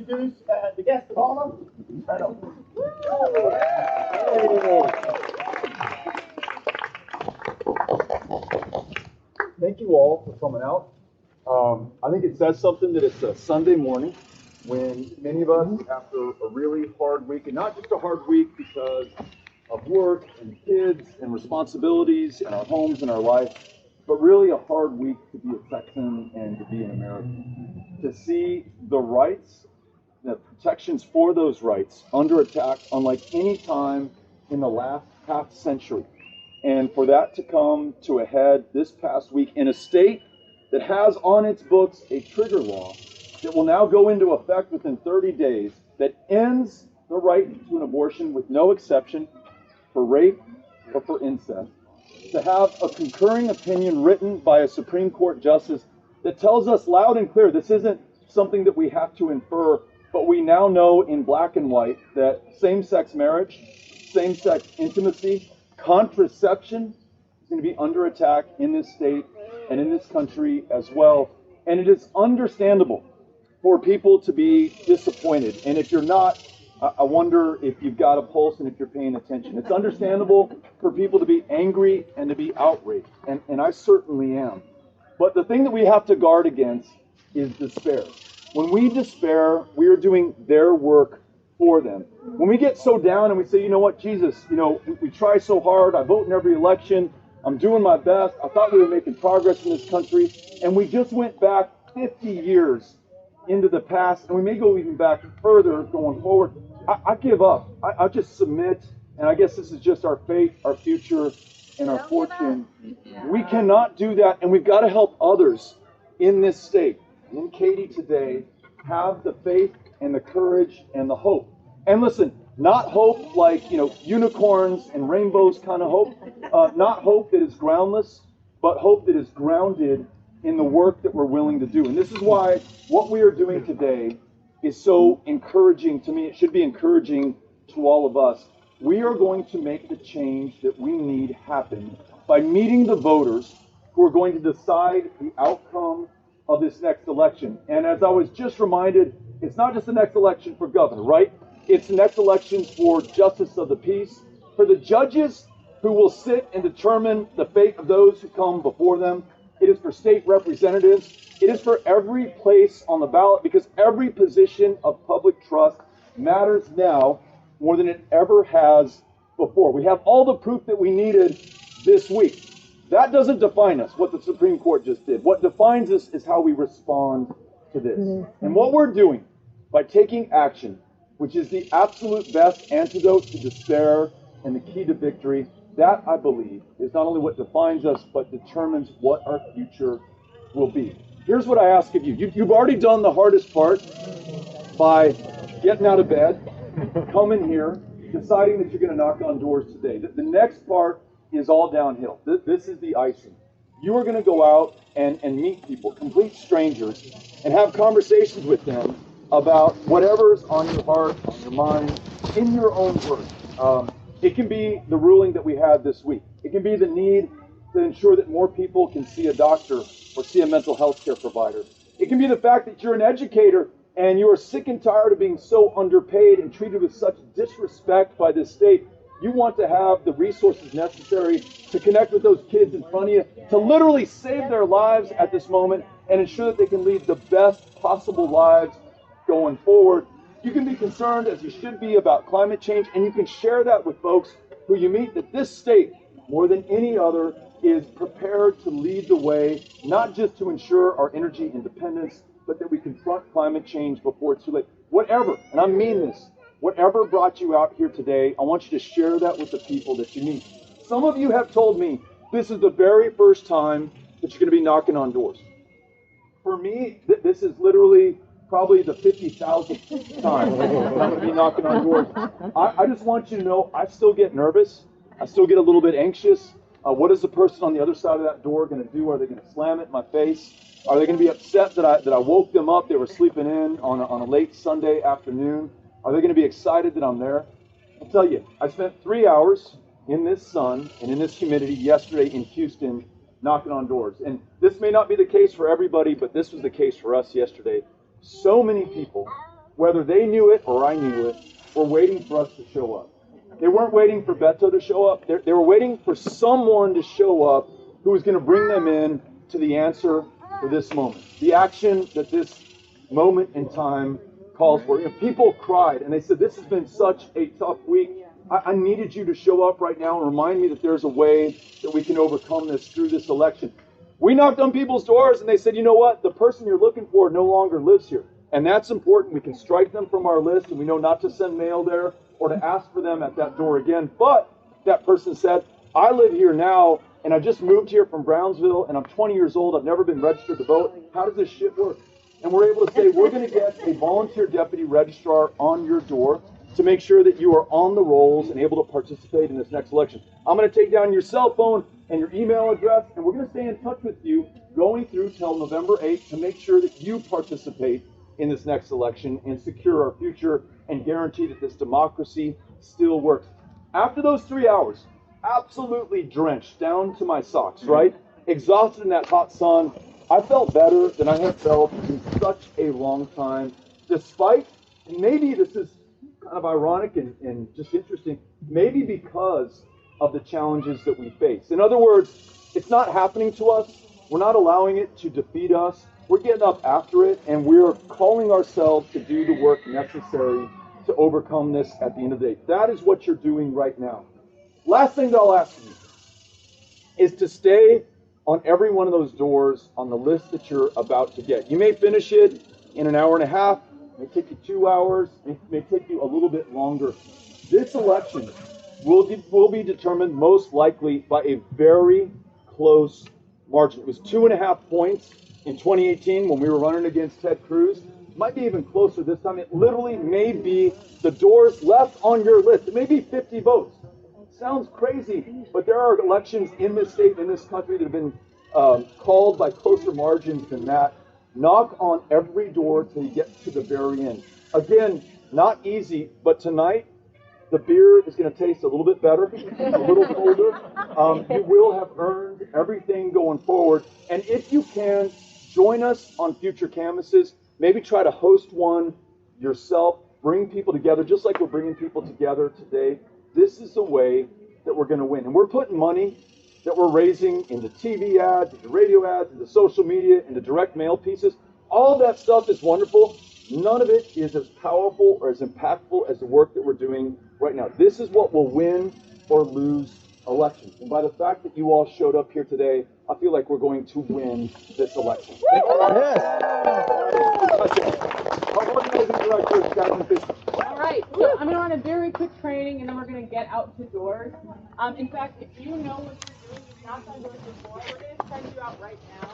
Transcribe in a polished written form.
introduce the guest of honor, Beto. Thank you all for coming out. I think it says something that it's a Sunday morning when many of us, after a really hard week, and not just a hard week because of work and kids and responsibilities and our homes and our life, but really a hard week to be a Texan and to be an American. To see the rights, the protections for those rights under attack unlike any time in the last half century. And for that to come to a head this past week in a state that has on its books a trigger law that will now go into effect within 30 days that ends the right to an abortion with no exception for rape or for incest. To have a concurring opinion written by a Supreme Court justice that tells us loud and clear, this isn't something that we have to infer, but we now know in black and white that same-sex marriage, same-sex intimacy, contraception is going to be under attack in this state and in this country as well. And it is understandable for people to be disappointed. And if you're not, I wonder if you've got a pulse and if you're paying attention. It's understandable for people to be angry and to be outraged. And I certainly am. But the thing that we have to guard against is despair. When we despair, we are doing their work for them. When we get so down and we say, you know what, Jesus, we try so hard. I vote in every election. I'm doing my best. I thought we were making progress in this country. And we just went back 50 years into the past, and we may go even back further going forward. I give up. I just submit. And I guess this is just our fate, our future, and our fortune. We cannot do that, and we've got to help others in this state. And in Katy today, have the faith and the courage and the hope. And listen, not hope like, unicorns and rainbows kind of hope. Not hope that is groundless, but hope that is grounded in the work that we're willing to do. And this is why what we are doing today is so encouraging to me. It should be encouraging to all of us. We are going to make the change that we need happen by meeting the voters who are going to decide the outcome of this next election. And as I was just reminded, it's not just the next election for governor, right? It's the next elections for justice of the peace, for the judges who will sit and determine the fate of those who come before them. It is for state representatives. It is for every place on the ballot, because every position of public trust matters now more than it ever has before. We have all the proof that we needed this week. That doesn't define us, what the Supreme Court just did. What defines us is how we respond to this. And what we're doing by taking action, which is the absolute best antidote to despair and the key to victory, that, I believe, is not only what defines us, but determines what our future will be. Here's what I ask of you. You've already done the hardest part by getting out of bed, coming here, deciding that you're going to knock on doors today. The next part is all downhill. This is the icing. You are going to go out and meet people, complete strangers, and have conversations with them about whatever's on your heart, on your mind, in your own words. It can be the ruling that we had this week. It can be the need to ensure that more people can see a doctor or see a mental health care provider. It can be the fact that you're an educator and you are sick and tired of being so underpaid and treated with such disrespect by this state. You want to have the resources necessary to connect with those kids in front of you, to literally save their lives at this moment and ensure that they can lead the best possible lives going forward. You can be concerned, as you should be, about climate change, and you can share that with folks who you meet, that this state, more than any other, is prepared to lead the way, not just to ensure our energy independence, but that we confront climate change before it's too late. Whatever, and I mean this, whatever brought you out here today, I want you to share that with the people that you meet. Some of you have told me this is the very first time that you're going to be knocking on doors. For me, this is literally probably the 50,000th time I'm going to be knocking on doors. I just want you to know I still get nervous. I still get a little bit anxious. What is the person on the other side of that door going to do? Are they going to slam it in my face? Are they going to be upset that I woke them up? They were sleeping in on a late Sunday afternoon. Are they going to be excited that I'm there? I'll tell you, I spent 3 hours in this sun and in this humidity yesterday in Houston knocking on doors. And this may not be the case for everybody, but this was the case for us yesterday. So many people whether they knew it or I knew it, were waiting for us to show up. They weren't waiting for Beto to show up. They were waiting for someone to show up who was going to bring them in to the answer for this moment, the action that this moment in time calls for. People cried and they said, this has been such a tough week. I needed you to show up right now and remind me that there's a way that we can overcome this through this election. We knocked on people's doors and they said, you know what? The person you're looking for no longer lives here. And that's important. We can strike them from our list and we know not to send mail there or to ask for them at that door again. But that person said, I live here now and I just moved here from Brownsville and I'm 20 years old. I've never been registered to vote. How does this shit work? And we're able to say, we're going to get a volunteer deputy registrar on your door to make sure that you are on the rolls and able to participate in this next election. I'm going to take down your cell phone and your email address, and we're going to stay in touch with you going through till November 8th to make sure that you participate in this next election and secure our future and guarantee that this democracy still works. After those 3 hours, absolutely drenched down to my socks, right? Exhausted in that hot sun, I felt better than I have felt in such a long time, despite, maybe this is kind of ironic and just interesting, maybe because of the challenges that we face. In other words, it's not happening to us. We're not allowing it to defeat us. We're getting up after it, and we're calling ourselves to do the work necessary to overcome this at the end of the day. That is what you're doing right now. Last thing that I'll ask you is to stay on every one of those doors on the list that you're about to get. You may finish it in an hour and a half. It may take you 2 hours. It may take you a little bit longer. This election will be determined most likely by a very close margin. It was 2.5 points in 2018 when we were running against Ted Cruz. It might be even closer this time. It literally may be the doors left on your list. It may be 50 votes. Sounds crazy, but there are elections in this state, in this country, that have been called by closer margins than that. Knock on every door till you get to the very end. Again, not easy, but tonight, the beer is going to taste a little bit better, a little colder. You will have earned everything going forward. And if you can, join us on future canvases. Maybe try to host one yourself. Bring people together, just like we're bringing people together today. This is the way that we're going to win. And we're putting money that we're raising into TV ads, into radio ads, into social media, into direct mail pieces. All of that stuff is wonderful. None of it is as powerful or as impactful as the work that we're doing right now. This is what will win or lose elections. And by the fact that you all showed up here today, I feel like we're going to win this election. Thank you. Our organizing director, Captain Fisher. All right, so I'm going to run a very quick training, and then we're going to get out to doors. In fact, if you know what you're doing, you've not done doors before, we're going to send you out right now.